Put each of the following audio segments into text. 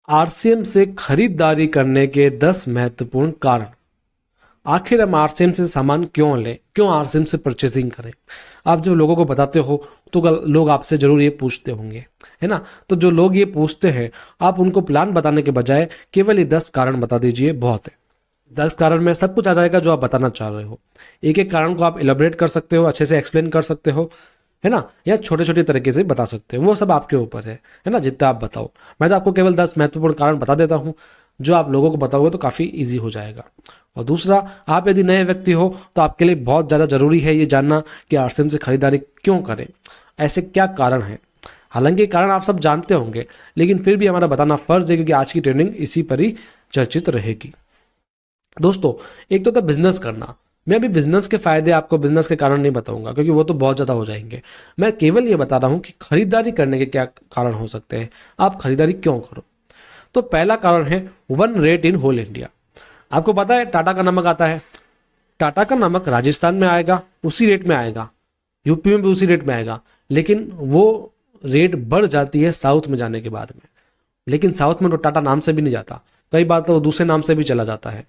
RCM से खरीदारी करने के 10 महत्वपूर्ण कारण। आखिर हम आरसीएम से सामान क्यों लें, क्यों आरसीएम से परचेसिंग करें। आप जब लोगों को बताते हो तो लोग आपसे जरूर ये पूछते होंगे, है ना। तो जो लोग ये पूछते हैं, आप उनको प्लान बताने के बजाय केवल ये 10 कारण बता दीजिए, बहुत है। 10 कारण में सब कुछ आ जाएगा जो आप बताना चाह रहे हो। एक एक कारण को आप इलेबोरेट कर सकते हो, अच्छे से एक्सप्लेन कर सकते हो, है ना, या छोटे छोटे तरीके से बता सकते हो, वो सब आपके ऊपर है ना, जितना आप बताओ। मैं तो आपको केवल 10 महत्वपूर्ण कारण बता देता हूँ, जो आप लोगों को बताओगे तो काफ़ी ईजी हो जाएगा। और दूसरा, आप यदि नए व्यक्ति हो तो आपके लिए बहुत ज़्यादा ज़रूरी है ये जानना कि आरसीएम से खरीदारी क्यों करें, ऐसे क्या कारण हैं। हालांकि कारण आप सब जानते होंगे, लेकिन फिर भी हमारा बताना फर्ज है, क्योंकि आज की ट्रेनिंग इसी पर ही चर्चित रहेगी। दोस्तों, एक तो था बिजनेस करना। मैं अभी बिजनेस के फायदे आपको, बिजनेस के कारण नहीं बताऊंगा, क्योंकि वो तो बहुत ज़्यादा हो जाएंगे। मैं केवल ये बता रहा हूँ कि खरीदारी करने के क्या कारण हो सकते हैं, आप खरीदारी क्यों करो। तो पहला कारण है one rate in whole India. आपको पता है टाटा का नमक आता है, टाटा का नमक राजस्थान में आएगा उसी रेट में आएगा, यूपी में भी उसी रेट में आएगा, लेकिन वो रेट बढ़ जाती है साउथ में जाने के बाद में। लेकिन साउथ में तो टाटा नाम से भी नहीं जाता, कई बार तो वो दूसरे नाम से भी चला जाता है,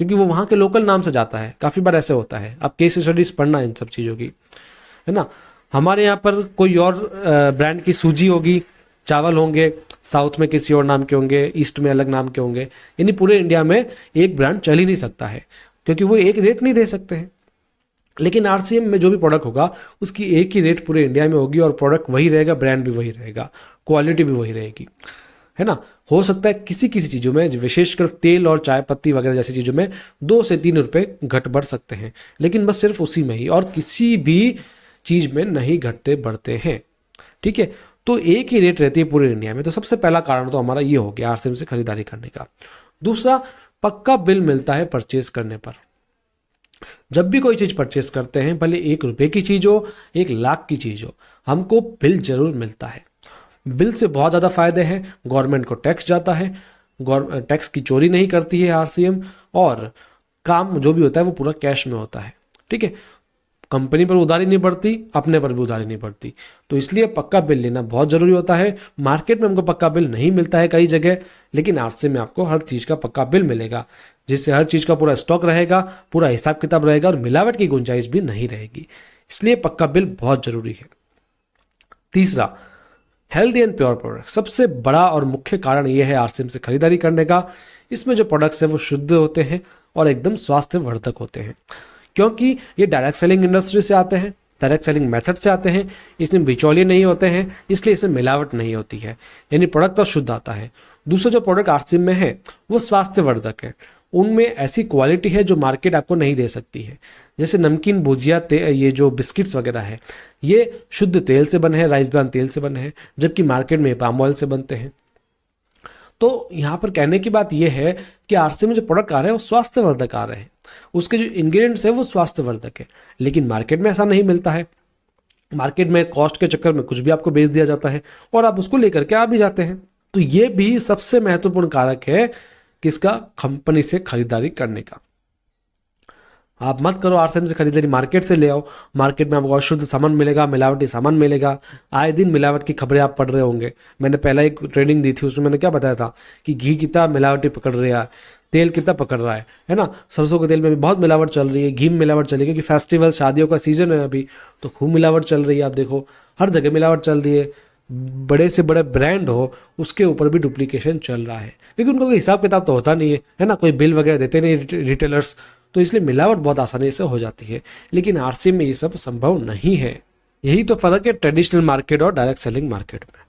क्योंकि वो वहाँ के लोकल नाम से जाता है। काफ़ी बार ऐसे होता है, आप केस स्टडीज पढ़ना इन सब चीज़ों की, है ना। हमारे यहाँ पर कोई और ब्रांड की सूजी होगी, चावल होंगे, साउथ में किसी और नाम के होंगे, ईस्ट में अलग नाम के होंगे। यानी पूरे इंडिया में एक ब्रांड चल ही नहीं सकता है, क्योंकि वो एक रेट नहीं दे सकते हैं। लेकिन आरसीएम में जो भी प्रोडक्ट होगा उसकी एक ही रेट पूरे इंडिया में होगी, और प्रोडक्ट वही रहेगा, ब्रांड भी वही रहेगा, क्वालिटी भी वही रहेगी, है ना। हो सकता है किसी किसी चीज़ों में, विशेषकर तेल और चाय पत्ती वगैरह जैसी चीज़ों में 2 से 3 रुपए घट बढ़ सकते हैं, लेकिन बस सिर्फ उसी में ही, और किसी भी चीज़ में नहीं घटते बढ़ते हैं, ठीक है। तो एक ही रेट रहती है पूरे इंडिया में। तो सबसे पहला कारण तो हमारा ये हो गया आरसीएम से खरीदारी करने का। दूसरा, पक्का बिल मिलता है परचेज करने पर। जब भी कोई चीज़ परचेस करते हैं, भले 1 रुपए की चीज़ हो, 1 लाख की चीज़ हो, हमको बिल जरूर मिलता है। बिल से बहुत ज़्यादा फायदे हैं। गवर्नमेंट को टैक्स जाता है, टैक्स की चोरी नहीं करती है आरसीएम, और काम जो भी होता है वो पूरा कैश में होता है, ठीक है। कंपनी पर उधारी नहीं पड़ती, अपने पर भी उधारी नहीं पड़ती। तो इसलिए पक्का बिल लेना बहुत ज़रूरी होता है। मार्केट में हमको पक्का बिल नहीं मिलता है कई जगह, लेकिन आरसीएम में आपको हर चीज़ का पक्का बिल मिलेगा, जिससे हर चीज़ का पूरा स्टॉक रहेगा, पूरा हिसाब किताब रहेगा, और मिलावट की गुंजाइश भी नहीं रहेगी। इसलिए पक्का बिल बहुत ज़रूरी है। तीसरा, हेल्दी एंड प्योर प्रोडक्ट। सबसे बड़ा और मुख्य कारण यह है आरसीएम से खरीदारी करने का, इसमें जो प्रोडक्ट्स है वो शुद्ध होते हैं और एकदम स्वास्थ्यवर्धक होते हैं, क्योंकि ये डायरेक्ट सेलिंग इंडस्ट्री से आते हैं, डायरेक्ट सेलिंग मेथड से आते हैं। इसमें बिचौलिए नहीं होते हैं, इसलिए इसमें मिलावट नहीं होती है, यानी प्रोडक्ट तो शुद्ध आता है। दूसरा जो प्रोडक्ट आरसीएम में है वो स्वास्थ्यवर्धक है। उनमें ऐसी क्वालिटी है जो मार्केट आपको नहीं दे सकती है। जैसे नमकीन, भुजिया, ये जो बिस्किट्स वगैरह है, ये शुद्ध तेल से बने हैं, राइस ब्रान तेल से बने हैं, जबकि मार्केट में पाम ऑयल से बनते हैं। तो यहाँ पर कहने की बात यह है कि आरसीएम में जो प्रोडक्ट आ रहे हैं वो स्वास्थ्यवर्धक आ रहे हैं, उसके जो इंग्रेडिएंट्स है वो स्वास्थ्यवर्धक है। लेकिन मार्केट में ऐसा नहीं मिलता है। मार्केट में कॉस्ट के चक्कर में कुछ भी आपको बेच दिया जाता है, और आप उसको लेकर के आ भी जाते हैं। तो ये भी सबसे महत्वपूर्ण कारक है किसका, कंपनी से खरीदारी करने का। आप मत करो आरसीएम से खरीदारी, मार्केट से ले आओ। मार्केट में आपको अशुद्ध सामान मिलेगा, मिलावटी सामान मिलेगा। आए दिन मिलावट की खबरें आप पढ़ रहे होंगे। मैंने पहला एक ट्रेनिंग दी थी, उसमें मैंने क्या बताया था कि घी कितना मिलावटी पकड़ रहा है, तेल कितना पकड़ रहा है ना। सरसों के तेल में भी बहुत मिलावट चल रही है, घी में मिलावट चल रही है, क्योंकि फेस्टिवल, शादियों का सीजन है अभी, तो खूब मिलावट चल रही है। आप देखो हर जगह मिलावट चल रही है। बड़े से बड़े ब्रांड हो उसके ऊपर भी डुप्लीकेशन चल रहा है, क्योंकि उनका कोई हिसाब किताब तो होता नहीं है ना, कोई बिल वगैरह देते नहीं रिटेलर्स, तो इसलिए मिलावट बहुत आसानी से हो जाती है। लेकिन आरसीएम में ये सब संभव नहीं है। यही तो फर्क है ट्रेडिशनल मार्केट और डायरेक्ट सेलिंग मार्केट में।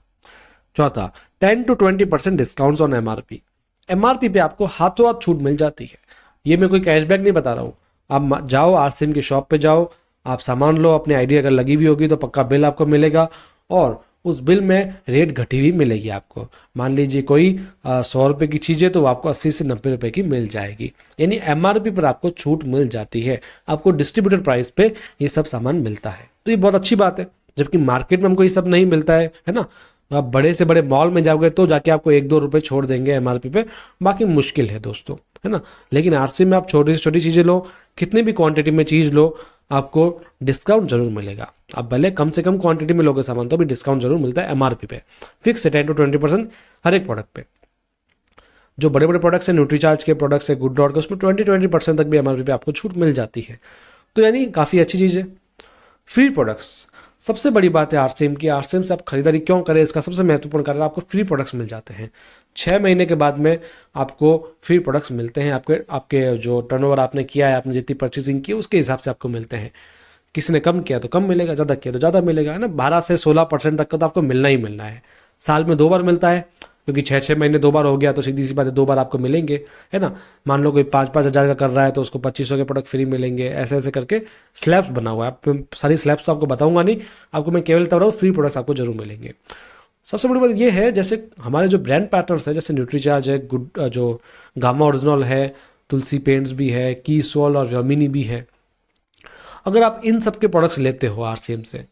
चौथा, 10 to 20% discounts on MRP. MRP पे आपको हाथों हाथ छूट मिल जाती है। ये मैं कोई कैशबैक नहीं बता रहा हूँ। आप जाओ आरसीएम की शॉप पे जाओ, आप सामान लो, अपनी आईडी अगर लगी हुई होगी तो पक्का बिल आपको मिलेगा, और उस बिल में रेट घटी हुई मिलेगी आपको। मान लीजिए कोई 100 रुपए की चीज़ है तो वो आपको 80 से 90 रुपए की मिल जाएगी, यानी एमआरपी पर आपको छूट मिल जाती है। आपको डिस्ट्रीब्यूटर प्राइस पे ये सब सामान मिलता है, तो ये बहुत अच्छी बात है। जबकि मार्केट में हमको ये सब नहीं मिलता है ना। आप बड़े से बड़े मॉल में जाओगे तो जाके आपको 1-2 रुपए छोड़ देंगे एमआरपी पे, बाकी मुश्किल है दोस्तों, है ना। लेकिन आरसीएम में आप छोटी से छोटी चीज़ें लो, कितनी भी क्वांटिटी में चीज़ लो, आपको डिस्काउंट जरूर मिलेगा। आप भले कम से कम क्वांटिटी में लोगे सामान तो भी डिस्काउंट जरूर मिलता है एमआरपी पे, फिक्स है 10 to 20% हर एक प्रोडक्ट पे। जो बड़े बड़े प्रोडक्ट्स हैं, न्यूट्रीचार्ज के प्रोडक्ट्स है, गुड डॉट के, उसमें 20% तक भी एमआरपी पे आपको छूट मिल जाती है। तो यानी काफ़ी अच्छी चीज़ है। फ्री प्रोडक्ट्स, सबसे बड़ी बात है आरसीएम की। आरसीएम से आप खरीदारी क्यों करें, इसका सबसे महत्वपूर्ण कारण आपको फ्री प्रोडक्ट्स मिल जाते हैं। 6 महीने के बाद में आपको फ्री प्रोडक्ट्स मिलते हैं। आपके आपके जो टर्नओवर आपने किया है, आपने जितनी परचेसिंग की उसके हिसाब से आपको मिलते हैं। किसी ने कम किया तो कम मिलेगा, ज़्यादा किया तो ज़्यादा मिलेगा, है ना। 12 से 16% तक का तो आपको मिलना ही मिलना है। साल में 2 बार मिलता है, क्योंकि 6-6 महीने 2 बार हो गया तो सीधी सी बात है 2 बार आपको मिलेंगे, है ना। मान लो कोई 5-5 हज़ार का कर रहा है तो उसको 2500 के प्रोडक्ट फ्री मिलेंगे। ऐसे ऐसे करके स्लैब्स बना हुआ है। आप सारी स्लैब्स तो आपको बताऊंगा नहीं, आपको मैं केवल बता रहा हूँ फ्री प्रोडक्ट्स आपको जरूर मिलेंगे। सबसे बड़ी बात ये है, जैसे हमारे जो ब्रांड पार्टनर्स है, जैसे न्यूट्रीचार्ज है, गुड जो गामा ओरिजिनल है, तुलसी पेंट्स भी है, की सोल और योमिनी भी है। अगर आप इन सब के प्रोडक्ट्स लेते हो आरसीएम से,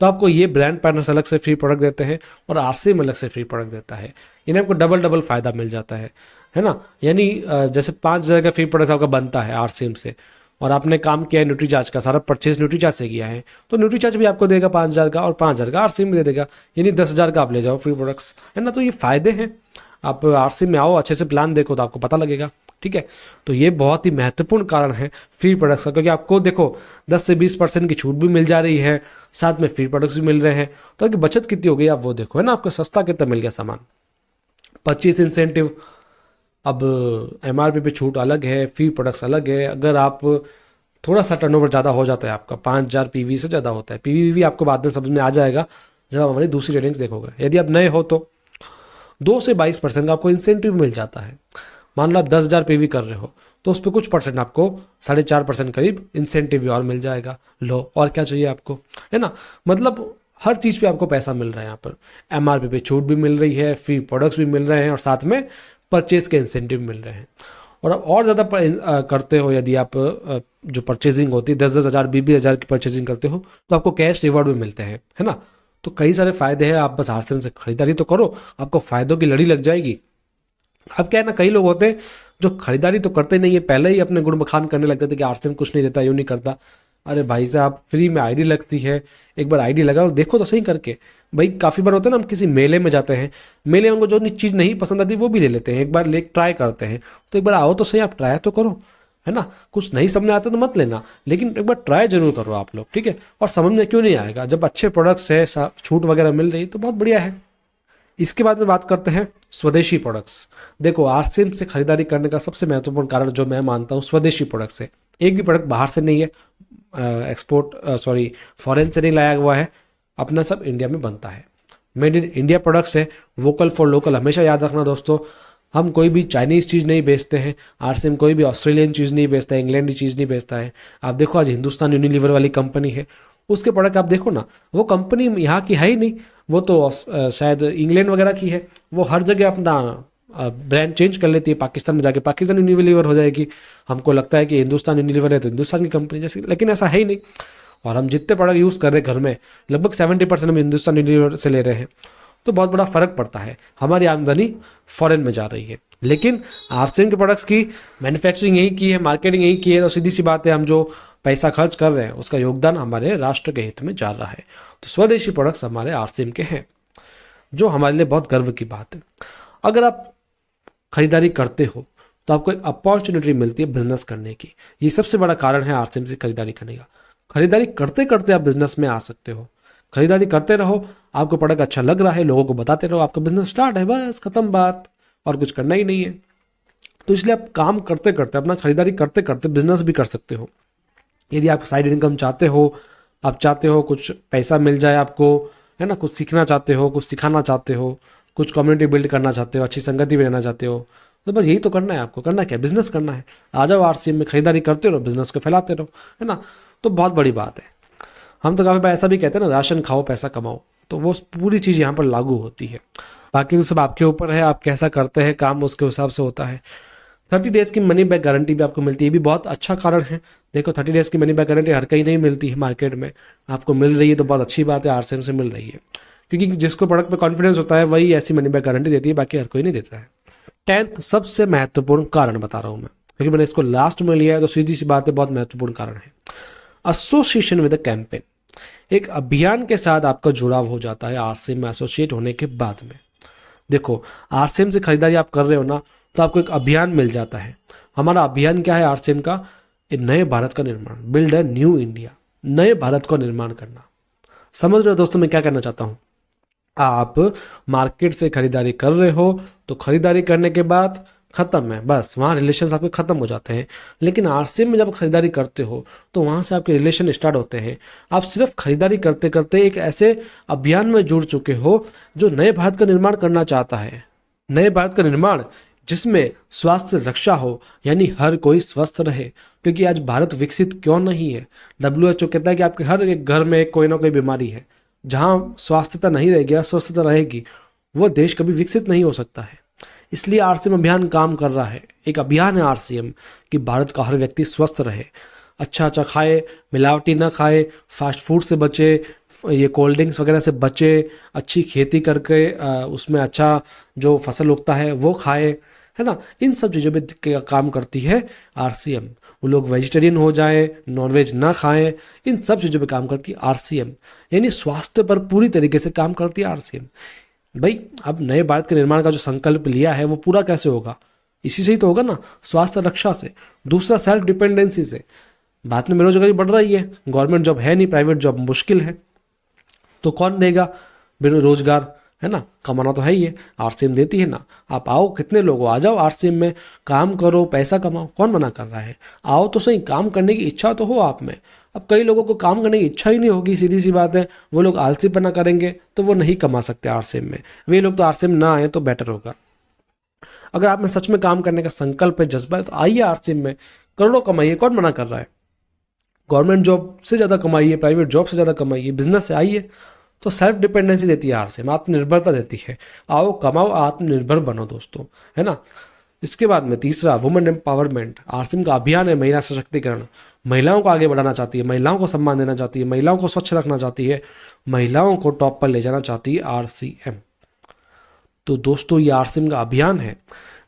तो आपको ये ब्रांड पार्टनर्स अलग से फ्री प्रोडक्ट देते हैं और आरसीएम अलग से फ्री प्रोडक्ट देता है। यानी आपको डबल डबल फायदा मिल जाता है ना। यानी जैसे 5,000 का फ्री प्रोडक्ट आपका बनता है आरसीएम से, और आपने काम किया है न्यूट्रीचार्ज का, सारा परचेज न्यूट्रीचार्ज से किया है, तो न्यूट्रीचार्ज भी आपको देगा 5,000 का, और 5,000 का आरसीएम भी दे देगा। यानी 10,000 का आप ले जाओ फ्री प्रोडक्ट्स, है ना। तो ये फायदे हैं। आप आरसीएम में आओ, अच्छे से प्लान देखो तो आपको पता लगेगा, ठीक है। तो ये बहुत ही महत्वपूर्ण कारण है फ्री प्रोडक्ट्स का, क्योंकि आपको देखो 10 से 20% की छूट भी मिल जा रही है, साथ में फ्री प्रोडक्ट्स भी मिल रहे हैं। तो आपकी बचत कितनी हो गई आप वो देखो, है ना। आपको सस्ता कितना मिल गया सामान। 25 इंसेंटिव, अब एमआरपी पे छूट अलग है, फ्री प्रोडक्ट्स अलग है। अगर आप थोड़ा सा टर्नओवर ज़्यादा हो जाता है आपका, 5,000 पीवी से ज़्यादा होता है, पीवी भी आपको बाद में समझ में आ जाएगा जब आप हमारी दूसरी रेटिंग्स देखोगे। यदि आप नए हो तो 2 से 22% का आपको इंसेंटिव मिल जाता है। मान लो आप 10,000 पीवी कर रहे हो तो उस पर कुछ परसेंट आपको 4.5% करीब इंसेंटिव भी और मिल जाएगा। लो, और क्या चाहिए आपको, है ना। मतलब हर चीज़ पे आपको पैसा मिल रहा है यहाँ पर। एमआरपी पे छूट भी मिल रही है, फ्री प्रोडक्ट्स भी मिल रहे हैं, और साथ में परचेज के इंसेंटिव मिल रहे हैं। और आप और ज़्यादा करते हो, यदि आप जो परचेजिंग होती है 10-10 हज़ार 20-20 हज़ार की परचेजिंग करते हो, तो आपको कैश रिवॉर्ड भी मिलते हैं, है ना। तो कई सारे फायदे हैं। आप बस आरसीएम से खरीदारी तो करो, आपको फायदों की लड़ी लग जाएगी। अब क्या है ना, कई लोग होते हैं जो खरीदारी तो करते नहीं है, पहले ही अपने गुण बखान करने लगते थे कि आरसीएम कुछ नहीं देता, यूँ नहीं करता। अरे भाई साहब, फ्री में आईडी लगती है, एक बार आईडी लगाओ, देखो तो सही करके। भाई काफ़ी बार होता है ना, हम किसी मेले में जाते हैं, मेले में हमको जो चीज़ नहीं पसंद आती वो भी ले लेते हैं, एक बार ले ट्राई करते हैं। तो एक बार आओ तो सही, आप ट्राई तो करो, है ना। कुछ नहीं समझ में आता तो मत लेना, लेकिन एक बार ट्राई जरूर करो आप लोग, ठीक है। और समझ में क्यों नहीं आएगा, जब अच्छे प्रोडक्ट्स है, छूट वगैरह मिल रही है तो बहुत बढ़िया है। इसके बाद में बात करते हैं स्वदेशी प्रोडक्ट्स। देखो, आरसीएम से खरीदारी करने का सबसे महत्वपूर्ण कारण जो मैं मानता हूँ स्वदेशी प्रोडक्ट्स है। एक भी प्रोडक्ट बाहर से नहीं है, फॉरेन से नहीं लाया हुआ है, अपना सब इंडिया में बनता है। मेड इन इंडिया प्रोडक्ट्स है। वोकल फॉर लोकल हमेशा याद रखना दोस्तों। हम कोई भी चाइनीज़ चीज़ नहीं बेचते हैं, आरसीएम कोई भी ऑस्ट्रेलियन चीज़ नहीं बेचता है, इंग्लैंड की चीज़ नहीं बेचता है। आप देखो, आज हिंदुस्तान यूनिलीवर वाली कंपनी है, उसके प्रोडक्ट आप देखो ना, वो कंपनी यहाँ की है ही नहीं, वो तो शायद इंग्लैंड वगैरह की है। वो हर जगह अपना ब्रांड चेंज कर लेती है, पाकिस्तान में जाके पाकिस्तान यूनिलीवर हो जाएगी। हमको लगता है कि हिंदुस्तान यूनिलीवर है तो हिंदुस्तान की कंपनी जैसी, लेकिन ऐसा है ही नहीं। और हम जितने प्रोडक्ट यूज़ कर रहे हैं घर में, लगभग 70% हम हिंदुस्तान यूनिलीवर से ले रहे हैं। तो बहुत बड़ा फर्क पड़ता है, हमारी आमदनी फॉरेन में जा रही है। लेकिन आरसीएम के प्रोडक्ट्स की मैन्युफैक्चरिंग यही की है, मार्केटिंग यही की है, तो सीधी सी बात है, हम जो पैसा खर्च कर रहे हैं उसका योगदान हमारे राष्ट्र के हित में जा रहा है। तो स्वदेशी प्रोडक्ट्स हमारे आरसीएम के हैं, जो हमारे लिए बहुत गर्व की बात है। अगर आप खरीदारी करते हो तो आपको एक अपॉर्चुनिटी मिलती है बिजनेस करने की। ये सबसे बड़ा कारण है आरसीएम से खरीदारी करने का। खरीदारी करते करते आप बिजनेस में आ सकते हो। खरीदारी करते रहो, आपको प्रोडक्ट अच्छा लग रहा है, लोगों को बताते रहो, आपका बिजनेस स्टार्ट है, बस खत्म बात, और कुछ करना ही नहीं है। तो इसलिए आप काम करते करते, अपना खरीदारी करते करते बिजनेस भी कर सकते हो। यदि आप साइड इनकम चाहते हो, आप चाहते हो कुछ पैसा मिल जाए आपको, है ना, कुछ सीखना चाहते हो, कुछ सिखाना चाहते हो, कुछ कम्युनिटी बिल्ड करना चाहते हो, अच्छी संगति में रहना चाहते हो, तो बस यही तो करना है आपको। करना क्या, बिजनेस करना है। आ जाओ आरसीएम में, खरीदारी करते रहो, बिजनेस को फैलाते रहो, है ना। तो बहुत बड़ी बात है। हम तो काफ़ी बार ऐसा भी कहते हैं ना, राशन खाओ पैसा कमाओ, तो वो पूरी चीज़ यहाँ पर लागू होती है। बाकी तो सब आपके ऊपर है, आप कैसा करते हैं काम, उसके हिसाब से होता है। 30 डेज़ की मनी बैक गारंटी भी आपको मिलती है, ये भी बहुत अच्छा कारण है। देखो, 30 डेज़ की मनी बैक गारंटी हर कहीं नहीं मिलती है मार्केट में, आपको मिल रही है तो बहुत अच्छी बात है, आरसीएम से मिल रही है। क्योंकि जिसको प्रोडक्ट पे कॉन्फिडेंस होता है वही ऐसी मनी बैक गारंटी देती है, बाकी हर कोई नहीं देता है। 10th सबसे महत्वपूर्ण कारण बता रहा हूँ मैं, क्योंकि मैंने इसको लास्ट में लिया है, तो सीधी सी बात है, बहुत महत्वपूर्ण कारण है। एसोसिएशन विद द कैंपेन, एक अभियान के साथ आपका जुड़ाव हो जाता है आरसीएम में एसोसिएट होने के बाद में। देखो, आरसीएम से खरीदारी आप कर रहे हो ना, तो आपको एक अभियान मिल जाता है। हमारा अभियान क्या है आरसीएम का? एक नए भारत का निर्माण, बिल्ड अ न्यू इंडिया, नए भारत का निर्माण करना। समझ रहे हो दोस्तों मैं क्या कहना चाहता हूँ? आप मार्केट से खरीदारी कर रहे हो तो खरीदारी करने के बाद खत्म है, बस वहाँ रिलेशन आपके खत्म हो जाते हैं। लेकिन आरसीएम में जब खरीदारी करते हो तो वहाँ से आपके रिलेशन स्टार्ट होते हैं। आप सिर्फ खरीदारी करते करते एक ऐसे अभियान में जुड़ चुके हो जो नए भारत का निर्माण करना चाहता है। नए भारत का निर्माण जिसमें स्वास्थ्य रक्षा हो, यानी हर कोई स्वस्थ रहे। क्योंकि आज भारत विकसित क्यों नहीं है? WHO कहता है कि आपके हर एक घर में कोई ना कोई बीमारी है। जहाँ स्वास्थ्यता नहीं रहेगी, अस्वस्थता रहेगी, वो देश कभी विकसित नहीं हो सकता है। इसलिए आरसीएम अभियान काम कर रहा है। एक अभियान है आरसीएम कि भारत का हर व्यक्ति स्वस्थ रहे, अच्छा अच्छा खाए, मिलावटी ना खाए, फास्ट फूड से बचे, ये कोल्ड ड्रिंक्स वगैरह से बचे, अच्छी खेती करके उसमें अच्छा जो फसल उगता है वो खाए, है ना। इन सब चीज़ों पे काम करती है आरसीएम। वो लोग वेजिटेरियन हो जाएं, नॉनवेज ना खाएं, इन सब चीज़ों पे काम करती है आरसीएम। यानी स्वास्थ्य पर पूरी तरीके से काम करती है आरसीएम। भाई अब नए भारत के निर्माण का जो संकल्प लिया है वो पूरा कैसे होगा? इसी से ही तो होगा ना, स्वास्थ्य रक्षा से। दूसरा सेल्फ डिपेंडेंसी से। भारत में बेरोजगारी बढ़ रही है, गवर्नमेंट जॉब है नहीं, प्राइवेट जॉब मुश्किल है, तो कौन देगा बेरोजगार, है ना। कमाना तो है ही है, आरसीएम देती है ना। आप आओ, कितने लोग हो, आ जाओ आरसीएम में, काम करो, पैसा कमाओ, कौन मना कर रहा है? आओ तो सही, काम करने की इच्छा तो हो आप में। अब कई लोगों को काम करने की इच्छा ही नहीं होगी, सीधी सी बात है, वो लोग आलसीपना करेंगे तो वो नहीं कमा सकते आरसीएम में। वे लोग तो आरसीएम ना आए तो बेटर होगा। अगर आप में सच में काम करने का संकल्प है, जज्बा है, तो आइए आरसीएम में, करोड़ों कमाइए, कौन मना कर रहा है? गवर्नमेंट जॉब से ज़्यादा कमाइए, प्राइवेट जॉब से ज़्यादा कमाइए, बिजनेस से आइए। तो सेल्फ डिपेंडेंसी देती है आरसीएम, आत्मनिर्भरता देती है। आओ कमाओ, आत्मनिर्भर बनो दोस्तों, है ना। इसके बाद में तीसरा, वुमेन एम्पावरमेंट। आरसीएम का अभियान है महिला सशक्तिकरण। महिलाओं को आगे बढ़ाना चाहती है, महिलाओं को सम्मान देना चाहती है, महिलाओं को स्वच्छ रखना चाहती है, महिलाओं को टॉप पर ले जाना चाहती है आरसीएम। तो दोस्तों ये आरसीएम का अभियान है,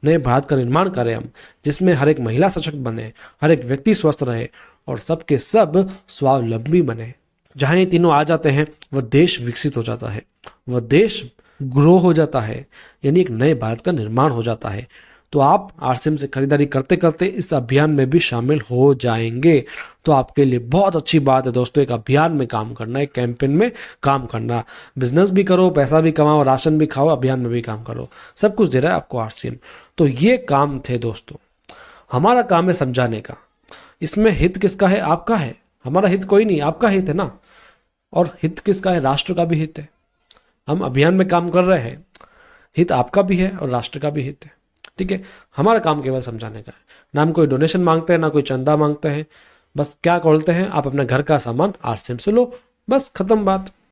नए भारत का निर्माण करें हम, जिसमें हर एक महिला सशक्त बने, हर एक व्यक्ति स्वस्थ रहे और सबके सब स्वावलंबी बने। जहाँ ये तीनों आ जाते हैं वह देश विकसित हो जाता है, वह देश ग्रो हो जाता है, यानी एक नए भारत का निर्माण हो जाता है। तो आप आरसीएम से खरीदारी करते करते इस अभियान में भी शामिल हो जाएंगे। तो आपके लिए बहुत अच्छी बात है दोस्तों, एक अभियान में काम करना, एक कैंपेन में काम करना। बिजनेस भी करो, पैसा भी कमाओ, राशन भी खाओ, अभियान में भी काम करो, सब कुछ दे रहा है आपको आरसीएम। तो ये काम थे दोस्तों, हमारा काम है समझाने का। इसमें हित किसका है? आपका है। हमारा हित कोई नहीं, आपका हित है ना। और हित किसका है? राष्ट्र का भी हित है। हम अभियान में काम कर रहे हैं, हित आपका भी है और राष्ट्र का भी हित है, ठीक है। हमारा काम केवल समझाने का है, ना हम कोई डोनेशन मांगते हैं, ना कोई चंदा मांगते हैं। बस क्या बोलते हैं, आप अपने घर का सामान आरसीएम से लो, बस खत्म बात।